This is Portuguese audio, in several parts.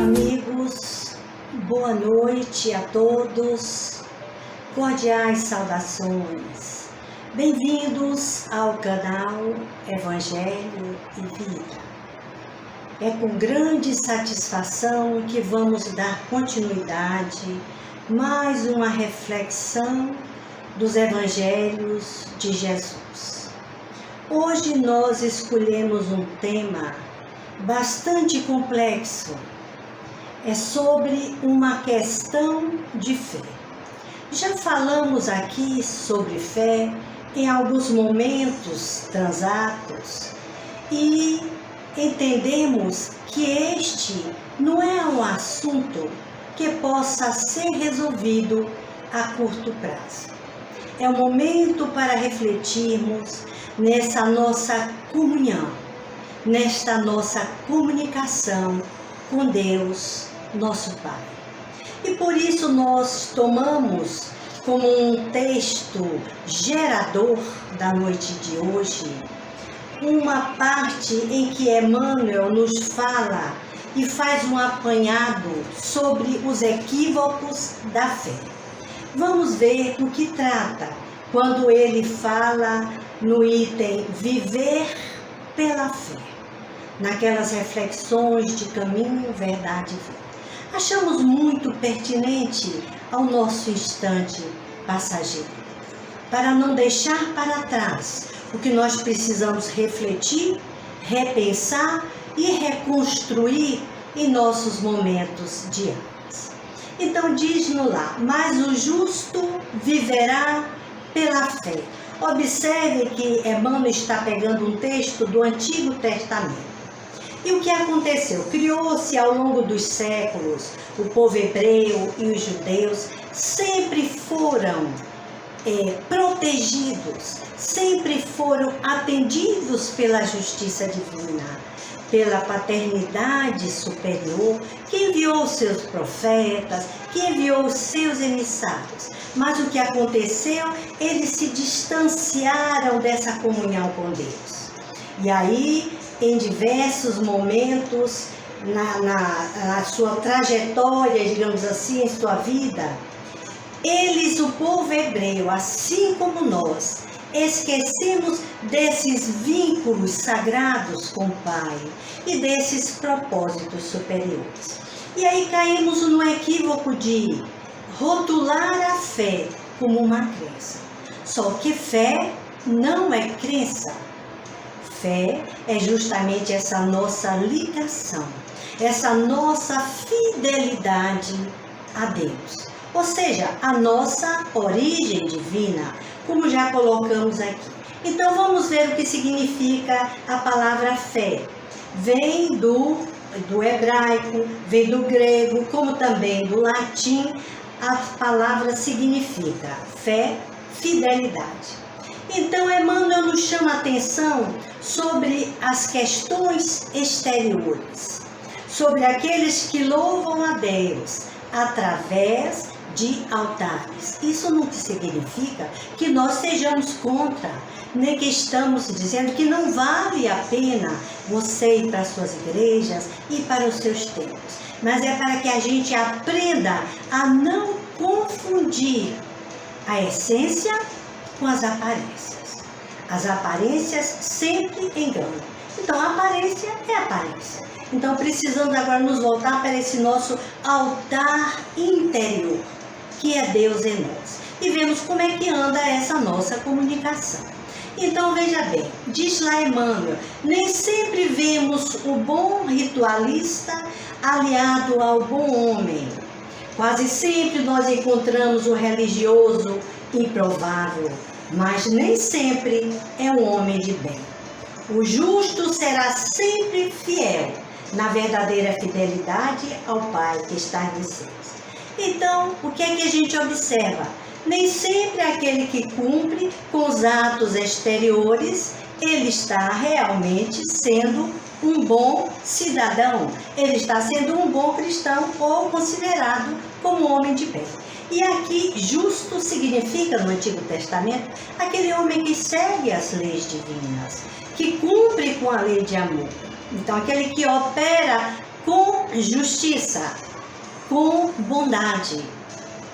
Amigos, boa noite a todos, cordiais saudações, bem-vindos ao canal Evangelho e Vida. É com grande satisfação que vamos dar continuidade mais uma reflexão dos Evangelhos de Jesus. Hoje nós escolhemos um tema bastante complexo. É sobre uma questão de fé. Já falamos aqui sobre fé em alguns momentos transatos e entendemos que este não é um assunto que possa ser resolvido a curto prazo. É um momento para refletirmos nessa nossa comunhão, nesta nossa comunicação com Deus, nosso Pai. E por isso nós tomamos como um texto gerador da noite de hoje, uma parte em que Emmanuel nos fala e faz um apanhado sobre os equívocos da fé. Vamos ver do que trata quando ele fala no item viver pela fé, naquelas reflexões de caminho, verdade e vida. Achamos muito pertinente ao nosso instante passageiro, para não deixar para trás o que nós precisamos refletir, repensar e reconstruir em nossos momentos diários. Então diz-nos lá, mas o justo viverá pela fé. Observe que Emmanuel está pegando um texto do Antigo Testamento. E o que aconteceu? Criou-se ao longo dos séculos, o povo hebreu e os judeus sempre foram protegidos, sempre foram atendidos pela justiça divina, pela paternidade superior, que enviou seus profetas, que enviou os seus emissários. Mas o que aconteceu? Eles se distanciaram dessa comunhão com Deus. E aí, em diversos momentos, na sua trajetória, digamos assim, em sua vida, eles, o povo hebreu, assim como nós, esquecemos desses vínculos sagrados com o Pai e desses propósitos superiores. E aí caímos no equívoco de rotular a fé como uma crença. Só que fé não é crença. Fé é justamente essa nossa ligação, essa nossa fidelidade a Deus. Ou seja, a nossa origem divina, como já colocamos aqui. Então vamos ver o que significa a palavra fé. Vem do hebraico, vem do grego, como também do latim. A palavra significa fé, fidelidade. Então Emmanuel nos chama a atenção sobre as questões exteriores, sobre aqueles que louvam a Deus através de altares. Isso não significa que nós sejamos contra, nem que estamos dizendo que não vale a pena você ir para as suas igrejas e para os seus templos. Mas é para que a gente aprenda a não confundir a essência com as aparências. As aparências sempre enganam. Então, a aparência é aparência. Então, precisamos agora nos voltar para esse nosso altar interior, que é Deus em nós. E vemos como é que anda essa nossa comunicação. Então, veja bem, diz lá Emmanuel, nem sempre vemos o bom ritualista aliado ao bom homem. Quase sempre nós encontramos o religioso improvável, mas nem sempre é um homem de bem. O justo será sempre fiel, na verdadeira fidelidade ao Pai que está nos céus. Então, o que é que a gente observa? Nem sempre aquele que cumpre com os atos exteriores, ele está realmente sendo um bom cidadão, ele está sendo um bom cristão ou considerado como homem de bem. E aqui, justo significa, no Antigo Testamento, aquele homem que segue as leis divinas, que cumpre com a lei de amor. Então, aquele que opera com justiça, com bondade,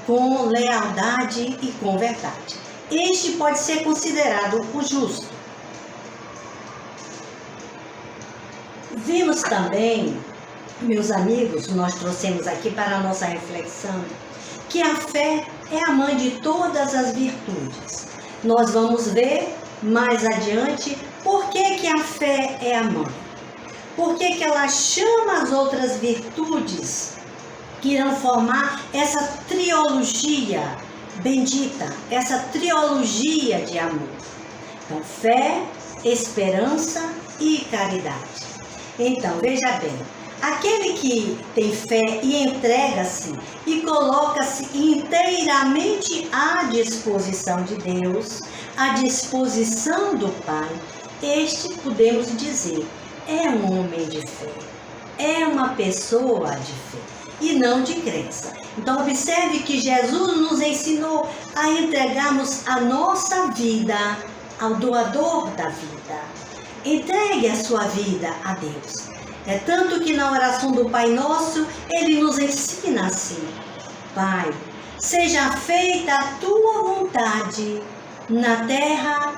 com lealdade e com verdade. Este pode ser considerado o justo. Vimos também, meus amigos, nós trouxemos aqui para a nossa reflexão, que a fé é a mãe de todas as virtudes. Nós vamos ver mais adiante por que a fé é a mãe. Por que ela chama as outras virtudes que irão formar essa trilogia bendita, essa trilogia de amor. Então, fé, esperança e caridade. Então, veja bem, aquele que tem fé e entrega-se e coloca-se inteiramente à disposição de Deus, à disposição do Pai, este, podemos dizer, é um homem de fé, é uma pessoa de fé e não de crença. Então, observe que Jesus nos ensinou a entregarmos a nossa vida ao doador da vida. Entregue a sua vida a Deus. É tanto que na oração do Pai Nosso, Ele nos ensina assim: Pai, seja feita a Tua vontade, na terra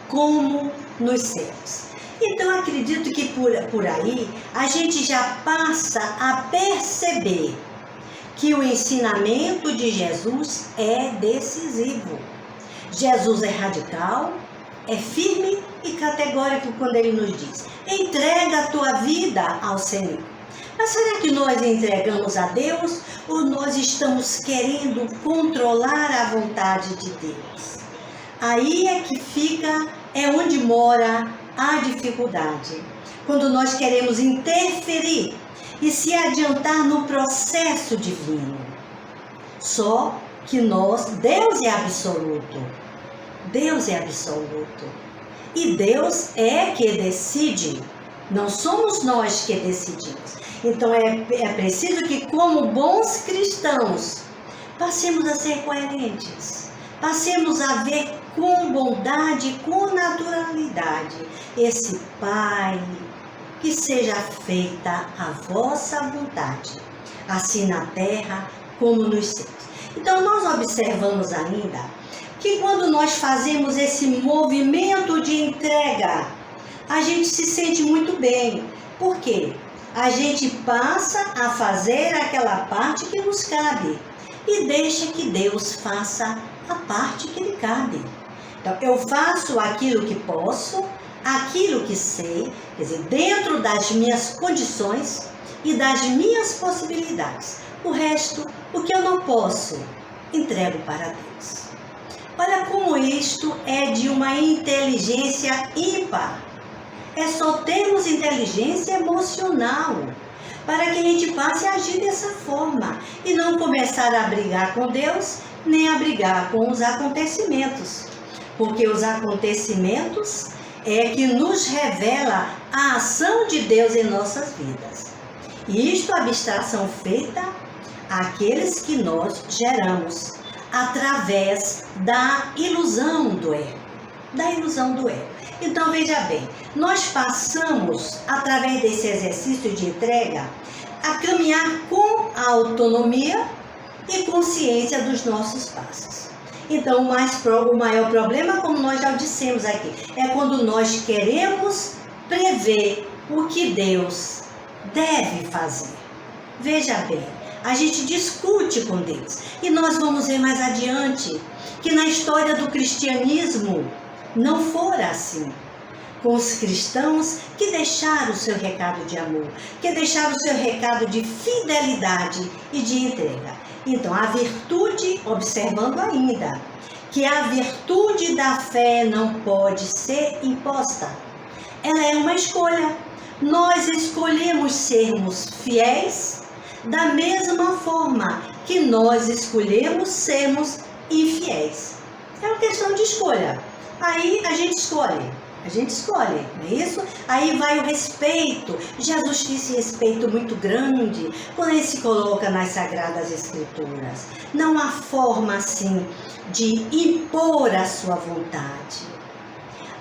como nos céus. Então, acredito que por aí a gente já passa a perceber que o ensinamento de Jesus é decisivo. Jesus é radical, é firme e categórico quando Ele nos diz: entrega a tua vida ao Senhor. Mas será que nós entregamos a Deus ou nós estamos querendo controlar a vontade de Deus? Aí é que fica, é onde mora a dificuldade. Quando nós queremos interferir e se adiantar no processo divino. Só que Deus é absoluto. Deus é absoluto. E Deus é que decide. Não somos nós que decidimos. Então é preciso que, como bons cristãos, passemos a ser coerentes. Passemos a ver com bondade, com naturalidade, esse Pai, que seja feita a vossa vontade, assim na terra como nos céus. Então nós observamos ainda que quando nós fazemos esse movimento de entrega, a gente se sente muito bem. Por quê? A gente passa a fazer aquela parte que nos cabe e deixa que Deus faça a parte que lhe cabe. Então, eu faço aquilo que posso, aquilo que sei, quer dizer, dentro das minhas condições e das minhas possibilidades. O resto, o que eu não posso, entrego para Deus. Olha como isto é de uma inteligência ímpar. É só termos inteligência emocional para que a gente passe a agir dessa forma e não começar a brigar com Deus, nem a brigar com os acontecimentos. Porque os acontecimentos é que nos revela a ação de Deus em nossas vidas. E isto é abstração feita àqueles que nós geramos através da ilusão do erro. Da ilusão do erro. Então, veja bem, nós passamos, através desse exercício de entrega, a caminhar com a autonomia e consciência dos nossos passos. Então, o maior problema, como nós já dissemos aqui, é quando nós queremos prever o que Deus deve fazer. Veja bem, a gente discute com Deus. E nós vamos ver mais adiante que na história do cristianismo não fora assim. Com os cristãos que deixaram o seu recado de amor, que deixaram o seu recado de fidelidade e de entrega. Então, a virtude, observando ainda, que a virtude da fé não pode ser imposta. Ela é uma escolha. Nós escolhemos sermos fiéis da mesma forma que nós escolhemos sermos infiéis. É uma questão de escolha. Aí a gente escolhe, não é isso? Aí vai o respeito. Jesus tinha esse respeito muito grande quando ele se coloca nas Sagradas Escrituras. Não há forma assim de impor a sua vontade.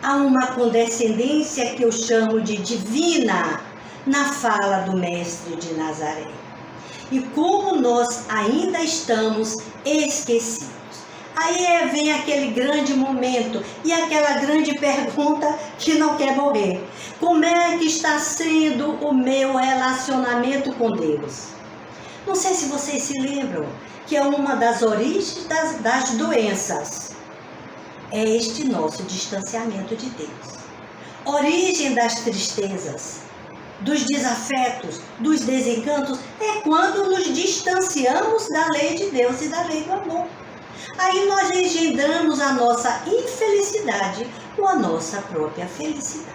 Há uma condescendência que eu chamo de divina na fala do Mestre de Nazaré. E como nós ainda estamos esquecidos. Aí vem aquele grande momento e aquela grande pergunta que não quer morrer. Como é que está sendo o meu relacionamento com Deus? Não sei se vocês se lembram que é uma das origens das doenças. É este nosso distanciamento de Deus. Origem das tristezas, dos desafetos, dos desencantos, é quando nos distanciamos da lei de Deus e da lei do amor. Aí nós engendramos a nossa infelicidade ou a nossa própria felicidade.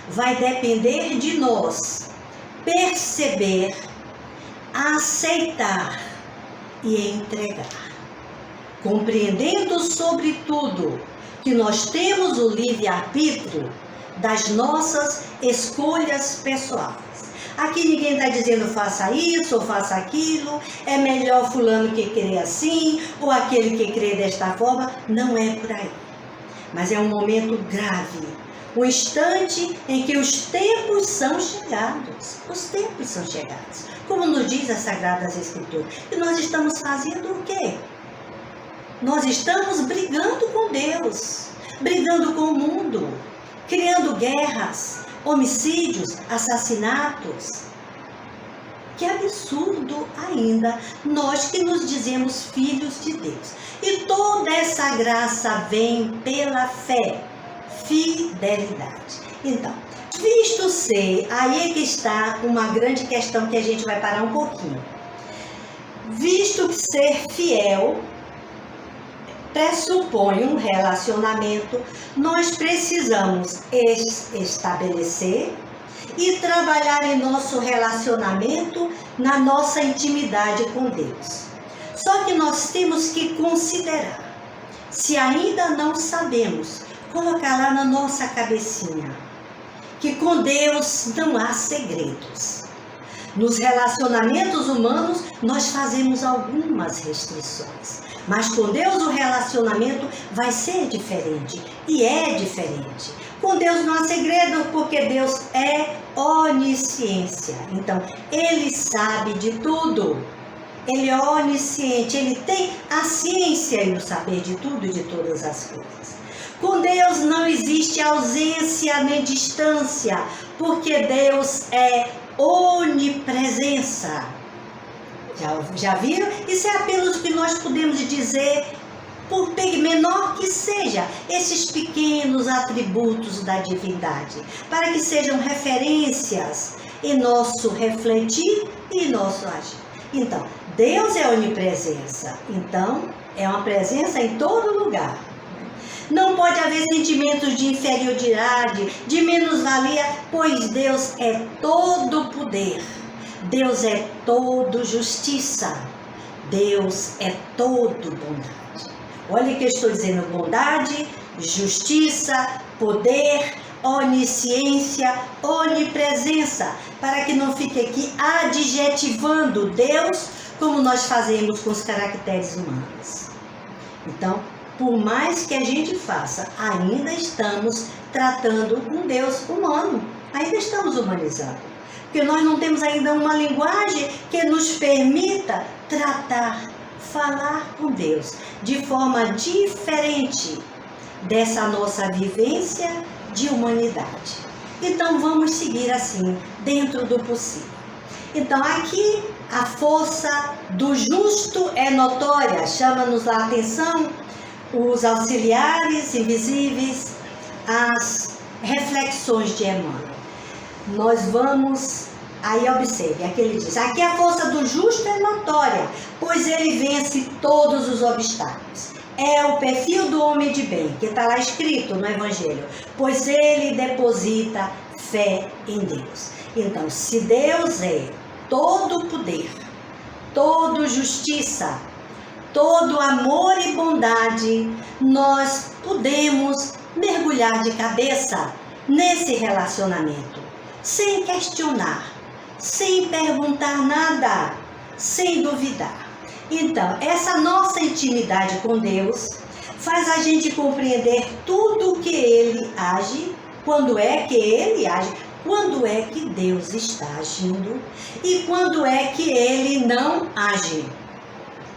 Vai depender de nós perceber, aceitar e entregar. Compreendendo sobretudo que nós temos o livre-arbítrio das nossas escolhas pessoais. Aqui ninguém está dizendo faça isso ou faça aquilo, é melhor fulano que crê assim ou aquele que crê desta forma. Não é por aí. Mas é um momento grave, um instante em que os tempos são chegados. Os tempos são chegados, como nos diz as Sagradas Escrituras. E nós estamos fazendo o quê? Nós estamos brigando com Deus, brigando com o mundo, criando guerras, homicídios, assassinatos. Que absurdo ainda, nós que nos dizemos filhos de Deus. E toda essa graça vem pela fé, fidelidade. Então, visto ser, aí é que está uma grande questão que a gente vai parar um pouquinho. Visto que ser fiel pressupõe um relacionamento, nós precisamos estabelecer e trabalhar em nosso relacionamento, na nossa intimidade com Deus. Só que nós temos que considerar, se ainda não sabemos, colocar lá na nossa cabecinha, que com Deus não há segredos. Nos relacionamentos humanos, nós fazemos algumas restrições. Mas com Deus o relacionamento vai ser diferente. E é diferente. Com Deus não há segredo, porque Deus é onisciência. Então, Ele sabe de tudo. Ele é onisciente. Ele tem a ciência e o saber de tudo e de todas as coisas. Com Deus não existe ausência nem distância, porque Deus é onipresença. Já viram? Isso é apenas o que nós podemos dizer, por menor que seja, esses pequenos atributos da divindade, para que sejam referências em nosso refletir e em nosso agir. Então, Deus é onipresença, então é uma presença em todo lugar. Não pode haver sentimentos de inferioridade, de menos-valia, pois Deus é todo poder. Deus é todo justiça. Deus é todo bondade. Olha que eu estou dizendo: bondade, justiça, poder, onisciência, onipresença, para que não fique aqui adjetivando Deus como nós fazemos com os caracteres humanos. Então, por mais que a gente faça, ainda estamos tratando um Deus humano, ainda estamos humanizando. Porque nós não temos ainda uma linguagem que nos permita tratar, falar com Deus de forma diferente dessa nossa vivência de humanidade. Então vamos seguir assim, dentro do possível. Então aqui a força do justo é notória, chama-nos a atenção os auxiliares invisíveis, as reflexões de Emmanuel. Nós vamos, aí observe, aqui ele diz: aqui a força do justo é notória, pois ele vence todos os obstáculos. É o perfil do homem de bem, que está lá escrito no Evangelho, pois ele deposita fé em Deus. Então, se Deus é todo poder, todo justiça, todo amor e bondade, nós podemos mergulhar de cabeça nesse relacionamento, sem questionar, sem perguntar nada, sem duvidar. Então, essa nossa intimidade com Deus faz a gente compreender tudo que Ele age, quando é que Ele age, quando é que Deus está agindo e quando é que Ele não age.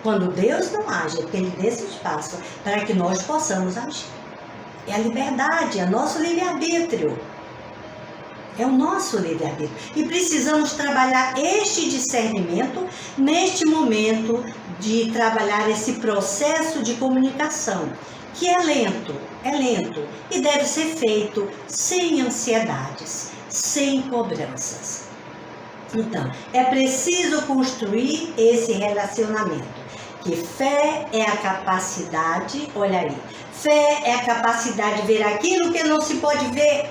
Quando Deus não age, é porque Ele deixa espaço para que nós possamos agir. É a liberdade, é o nosso livre-arbítrio. É o nosso livre-arbítrio. E precisamos trabalhar este discernimento neste momento de trabalhar esse processo de comunicação, que é lento e deve ser feito sem ansiedades, sem cobranças. Então, é preciso construir esse relacionamento. Que fé é a capacidade, olha aí, fé é a capacidade de ver aquilo que não se pode ver.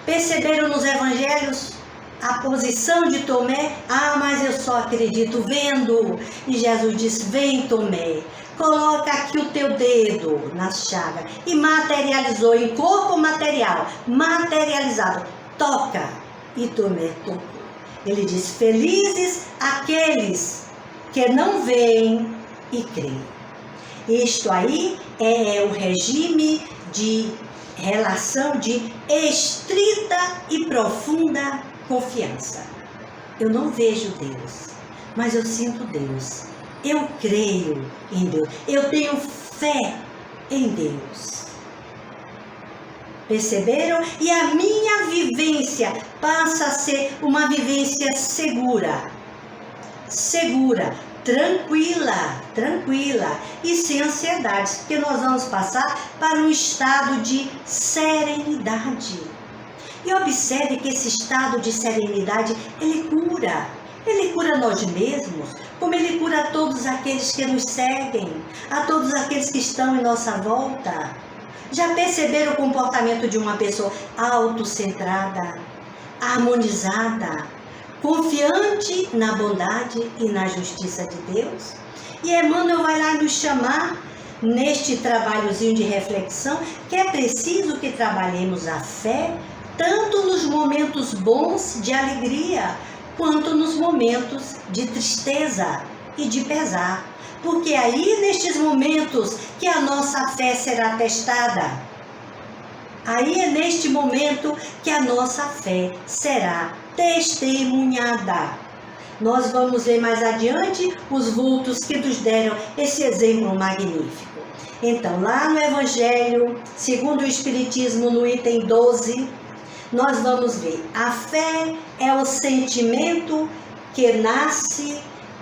Perceberam nos evangelhos a posição de Tomé? Ah, mas eu só acredito vendo. E Jesus disse, vem Tomé, coloca aqui o teu dedo na chaga. E materializou em corpo material, materializado. Toca. E Tomé tocou. Ele diz, felizes aqueles que não veem e creem. Isto aí é o regime de relação de estrita e profunda confiança. Eu não vejo Deus, mas eu sinto Deus. Eu creio em Deus. Eu tenho fé em Deus. Perceberam? E a minha vivência passa a ser uma vivência segura, tranquila e sem ansiedades, porque nós vamos passar para um estado de serenidade. E observe que esse estado de serenidade, ele cura nós mesmos, como ele cura todos aqueles que nos seguem, a todos aqueles que estão em nossa volta. Já perceberam o comportamento de uma pessoa autocentrada, harmonizada, confiante na bondade e na justiça de Deus? E Emmanuel vai lá nos chamar neste trabalhozinho de reflexão que é preciso que trabalhemos a fé tanto nos momentos bons de alegria quanto nos momentos de tristeza e de pesar, porque aí nestes momentos que a nossa fé será testada. Aí é neste momento que a nossa fé será testemunhada. Nós vamos ver mais adiante os vultos que nos deram esse exemplo magnífico. Então, lá no Evangelho, segundo o Espiritismo, no item 12, nós vamos ver: a fé é o sentimento que nasce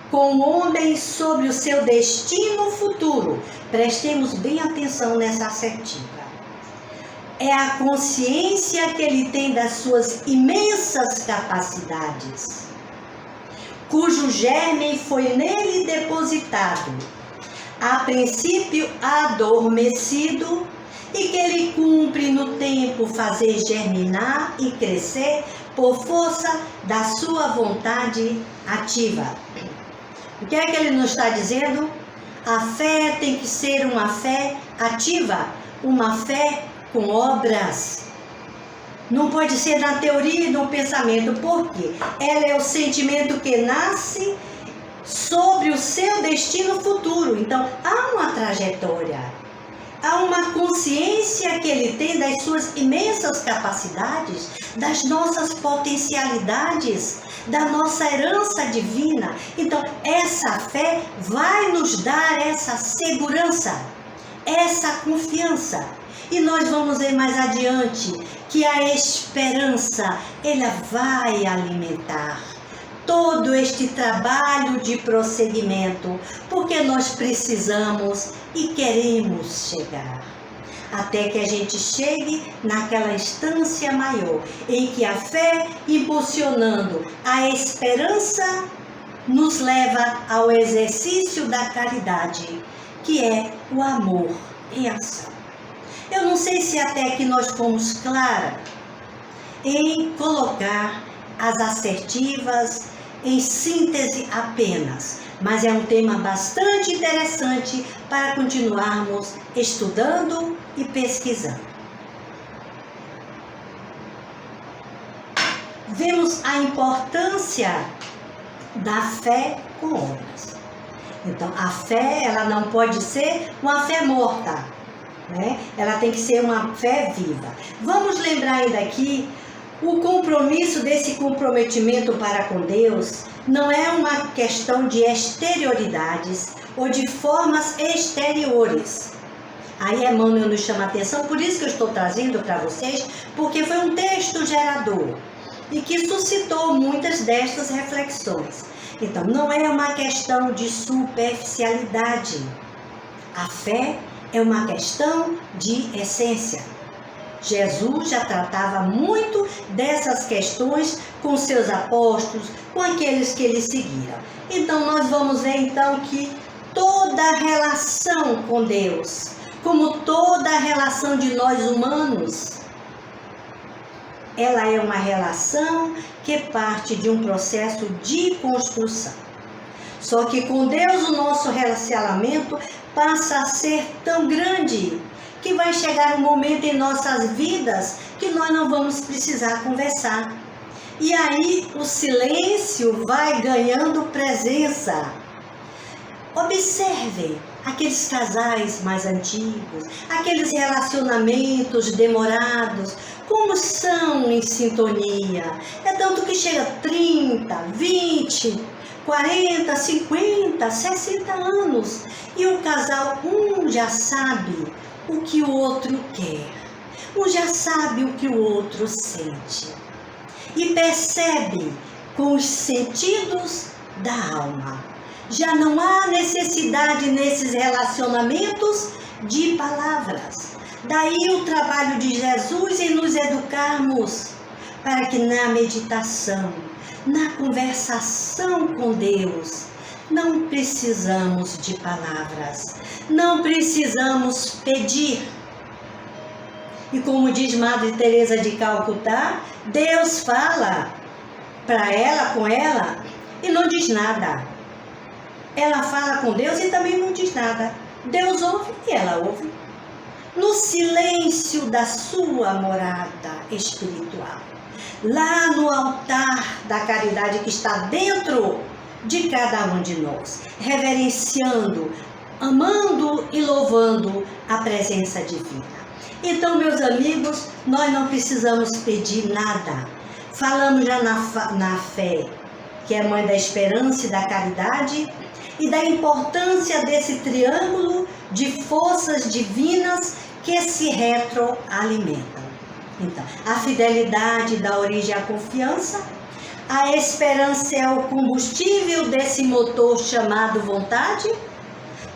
com o homem sobre o seu destino futuro. Prestemos bem atenção nessa assertiva. É a consciência que ele tem das suas imensas capacidades, cujo germe foi nele depositado, a princípio adormecido, e que ele cumpre no tempo fazer germinar e crescer por força da sua vontade ativa. O que é que ele nos está dizendo? A fé tem que ser uma fé ativa, uma fé com obras. Não pode ser na teoria e no pensamento, porque ela é o sentimento que nasce sobre o seu destino futuro. Então, há uma trajetória, há uma consciência que ele tem das suas imensas capacidades, das nossas potencialidades, da nossa herança divina. Então, essa fé vai nos dar essa segurança, essa confiança. E nós vamos ver mais adiante que a esperança, ela vai alimentar todo este trabalho de prosseguimento, porque nós precisamos e queremos chegar, até que a gente chegue naquela instância maior, em que a fé, impulsionando a esperança, nos leva ao exercício da caridade, que é o amor em ação. Eu não sei se até aqui nós fomos claras em colocar as assertivas em síntese apenas, mas é um tema bastante interessante para continuarmos estudando e pesquisando. Vemos a importância da fé com obras. Então, a fé, ela não pode ser uma fé morta, né? Ela tem que ser uma fé viva. Vamos lembrar ainda aqui O compromisso desse comprometimento para com Deus não é uma questão de exterioridades ou de formas exteriores. Aí Emmanuel nos chama a atenção, por isso que eu estou trazendo para vocês, porque foi um texto gerador e que suscitou muitas destas reflexões. Então, não é uma questão de superficialidade. A fé é uma questão de essência. Jesus já tratava muito dessas questões com seus apóstolos, com aqueles que ele seguiram. Então, nós vamos ver então que toda relação com Deus, como toda relação de nós humanos, ela é uma relação que parte de um processo de construção. Só que com Deus o nosso relacionamento passa a ser tão grande que vai chegar um momento em nossas vidas que nós não vamos precisar conversar. E aí o silêncio vai ganhando presença. Observem aqueles casais mais antigos, aqueles relacionamentos demorados, como são em sintonia. É tanto que chega 30, 20, 40, 50, 60 anos e o casal, já sabe o que o outro quer, já sabe o que o outro sente e percebe com os sentidos da alma. Já não há necessidade nesses relacionamentos de palavras. Daí o trabalho de Jesus em nos educarmos para que na meditação, na conversação com Deus, não precisamos de palavras, não precisamos pedir. E como diz Madre Teresa de Calcutá, Deus fala para ela, com ela, e não diz nada. Ela fala com Deus e também não diz nada. Deus ouve e ela ouve. No silêncio da sua morada espiritual. Lá no altar da caridade que está dentro de cada um de nós. Reverenciando, amando e louvando a presença divina. Então, meus amigos, nós não precisamos pedir nada. Falamos já na fé, que é a mãe da esperança e da caridade, e da importância desse triângulo de forças divinas que se retroalimentam. Então, a fidelidade dá origem à confiança, a esperança é o combustível desse motor chamado vontade,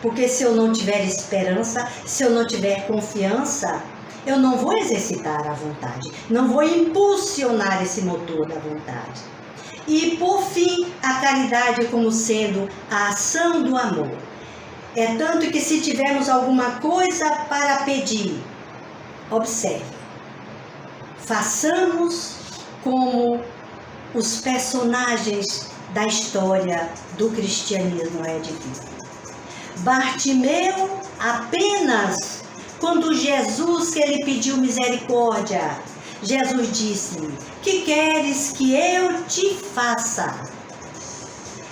porque se eu não tiver esperança, se eu não tiver confiança, eu não vou exercitar a vontade, não vou impulsionar esse motor da vontade. E, por fim, a caridade como sendo a ação do amor. É tanto que se tivermos alguma coisa para pedir, observe, façamos como os personagens da história do cristianismo é divino. Bartimeu, apenas quando Jesus que ele pediu misericórdia, Jesus disse: que queres que eu te faça?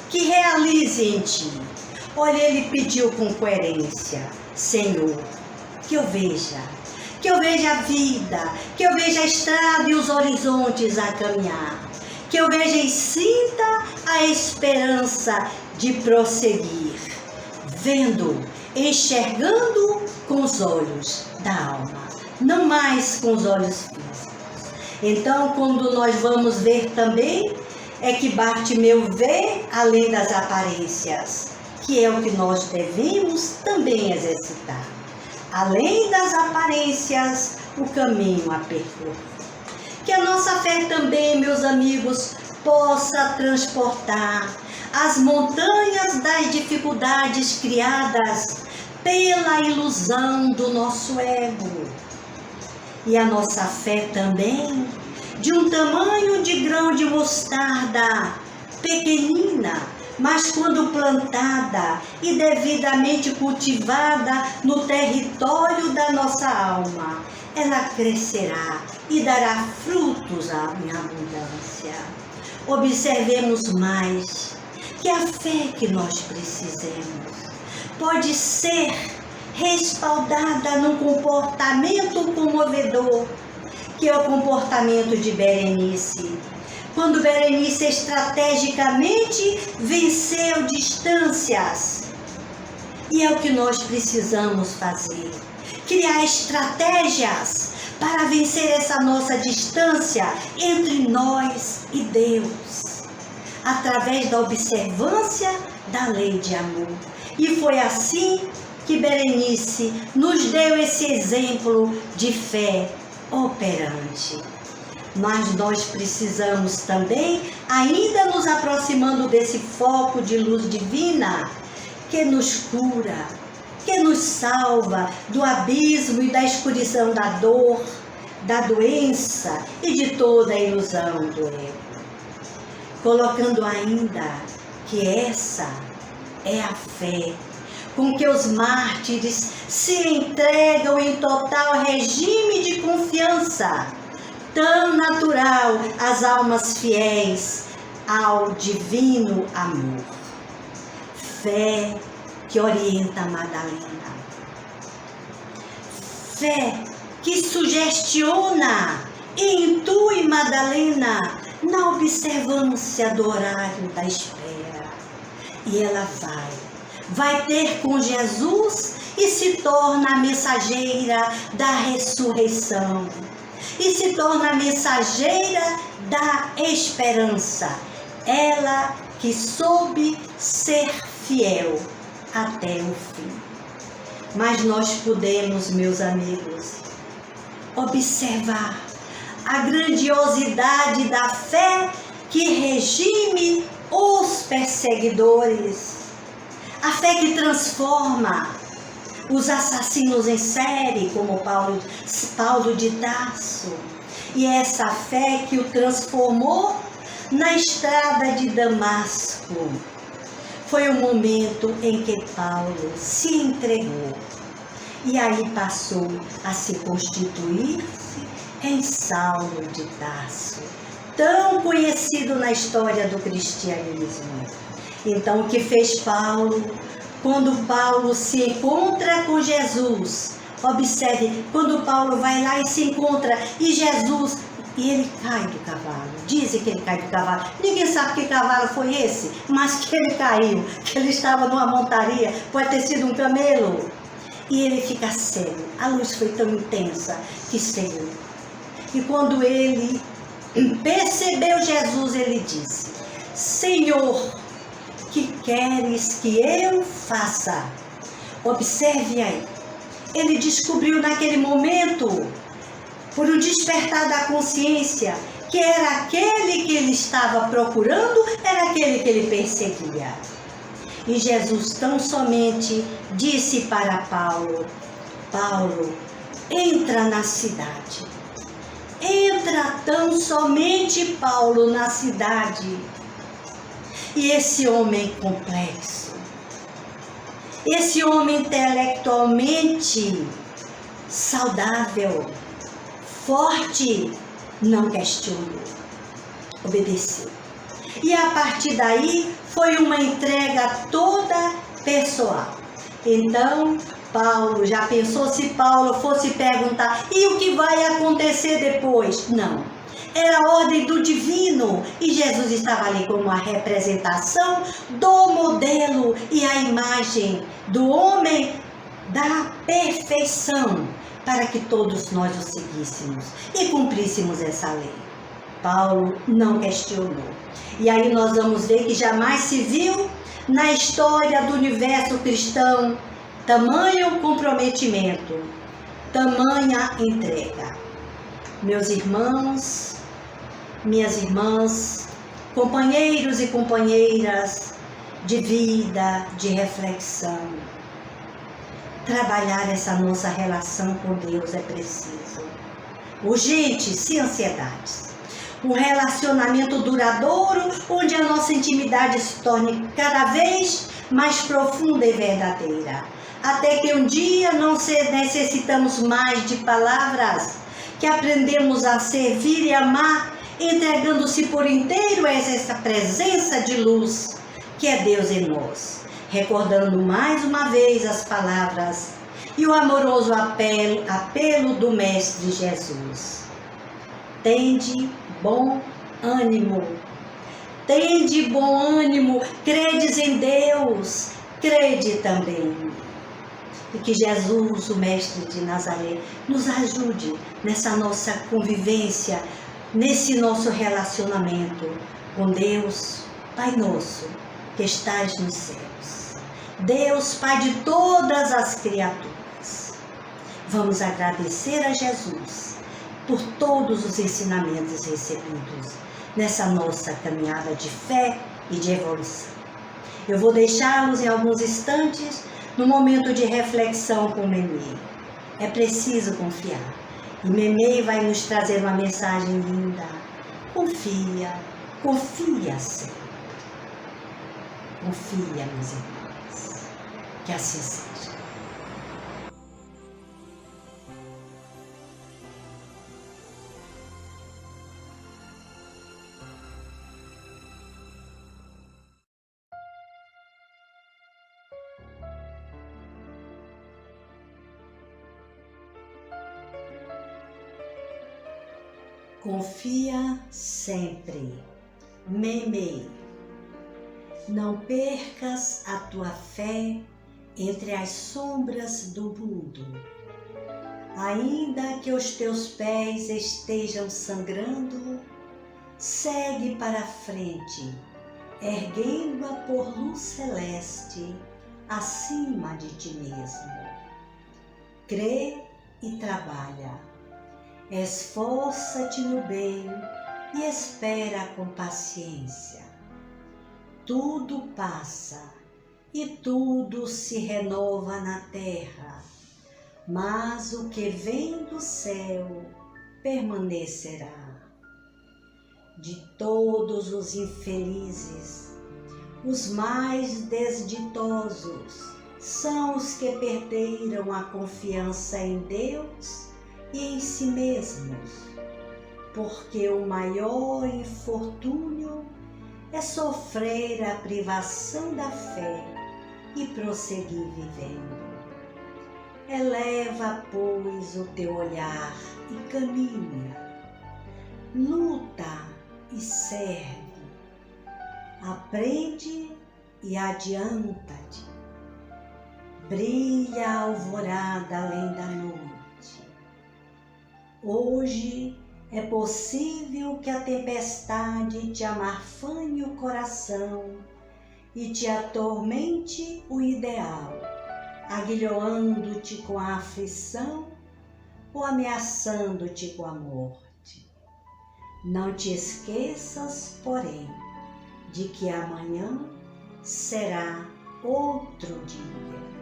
Que realize em ti? Olha, ele pediu com coerência: Senhor, que eu veja a vida, que eu veja a estrada e os horizontes a caminhar, que eu veja e sinta a esperança de prosseguir, vendo, enxergando com os olhos da alma, não mais com os olhos físicos. Então, quando nós vamos ver também, é que Bartimeu vê além das aparências, que é o que nós devemos também exercitar. Além das aparências, o caminho a percorrer. Que a nossa fé também, meus amigos, possa transportar as montanhas das dificuldades criadas pela ilusão do nosso ego. E a nossa fé também, de um tamanho de grão de mostarda, pequenina, mas quando plantada e devidamente cultivada no território da nossa alma, ela crescerá e dará frutos em abundância. Observemos mais que a fé que nós precisamos pode ser respaldada num comportamento comovedor, que é o comportamento de Berenice. Quando Berenice estrategicamente venceu distâncias. E é o que nós precisamos fazer. Criar estratégias para vencer essa nossa distância entre nós e Deus. Através da observância da lei de amor. E foi assim que Berenice nos deu esse exemplo de fé operante. Mas nós precisamos também, ainda nos aproximando desse foco de luz divina, que nos cura, que nos salva do abismo e da escuridão da dor, da doença e de toda a ilusão do ego. Colocando ainda que essa é a fé com que os mártires se entregam em total regime de confiança, tão natural às almas fiéis ao divino amor. Fé que orienta Madalena. Fé que sugestiona e intui Madalena na observância do horário da espera. E ela vai ter com Jesus e se torna a mensageira da ressurreição. E se torna a mensageira da esperança. Ela que soube ser fiel até o fim. Mas nós podemos, meus amigos, observar a grandiosidade da fé que regime os perseguidores. A fé que transforma os assassinos em série, como Paulo de Tarso. E essa fé que o transformou na estrada de Damasco. Foi o momento em que Paulo se entregou. E aí passou a se constituir-se em Saulo de Tarso, tão conhecido na história do cristianismo. Então, o que fez Paulo? Quando Paulo se encontra com Jesus, observe, quando Paulo vai lá e se encontra, e Jesus, e ele cai do cavalo. Dizem que ele cai do cavalo. Ninguém sabe que cavalo foi esse, mas que ele caiu, que ele estava numa montaria, pode ter sido um camelo. E ele fica cego. A luz foi tão intensa que cegou. E quando ele percebeu Jesus, ele disse: Senhor, que queres que eu faça? Observe aí. Ele descobriu naquele momento, por um despertar da consciência, que era aquele que ele estava procurando, era aquele que ele perseguia. E Jesus tão somente disse para Paulo: Paulo, entra na cidade. Entra tão somente Paulo na cidade. E esse homem complexo, esse homem intelectualmente saudável, forte, não questionou, obedeceu. E a partir daí foi uma entrega toda pessoal. Então, Paulo, já pensou se Paulo fosse perguntar, e o que vai acontecer depois? Não. Era a ordem do divino e Jesus estava ali como a representação do modelo e a imagem do homem da perfeição para que todos nós o seguíssemos e cumpríssemos essa lei. Paulo não questionou. E aí nós vamos ver que jamais se viu na história do universo cristão tamanho comprometimento, tamanha entrega. Meus irmãos, minhas irmãs, companheiros e companheiras de vida, de reflexão, trabalhar essa nossa relação com Deus é preciso. Urgente, sem ansiedades. Um relacionamento duradouro, onde a nossa intimidade se torne cada vez mais profunda e verdadeira. Até que um dia não necessitamos mais de palavras, que aprendemos a servir e amar, entregando-se por inteiro a essa presença de luz, que é Deus em nós. Recordando mais uma vez as palavras e o amoroso apelo do Mestre Jesus. Tende bom ânimo. Tende bom ânimo, credes em Deus, crede também em mim. E que Jesus, o Mestre de Nazaré, nos ajude nessa nossa convivência, nesse nosso relacionamento com Deus, Pai nosso, que estás nos céus. Deus, Pai de todas as criaturas. Vamos agradecer a Jesus por todos os ensinamentos recebidos nessa nossa caminhada de fé e de evolução. Eu vou deixá-los em alguns instantes no momento de reflexão com o Memei. É preciso confiar. E Memei vai nos trazer uma mensagem linda. Confia, confia sempre. Confia, meus irmãos. Que assim seja. Confia sempre. Memei. Não percas a tua fé entre as sombras do mundo. Ainda que os teus pés estejam sangrando, segue para frente, erguendo-a por luz celeste acima de ti mesmo. Crê e trabalha. Esforça-te no bem e espera com paciência. Tudo passa e tudo se renova na terra, mas o que vem do céu permanecerá. De todos os infelizes, os mais desditosos são os que perderam a confiança em Deus e em si mesmos, porque o maior infortúnio é sofrer a privação da fé e prosseguir vivendo. Eleva, pois, o teu olhar e caminha, luta e serve, aprende e adianta-te. Brilha a alvorada além da noite. Hoje é possível que a tempestade te amarfanhe o coração e te atormente o ideal, aguilhoando-te com a aflição ou ameaçando-te com a morte. Não te esqueças, porém, de que amanhã será outro dia.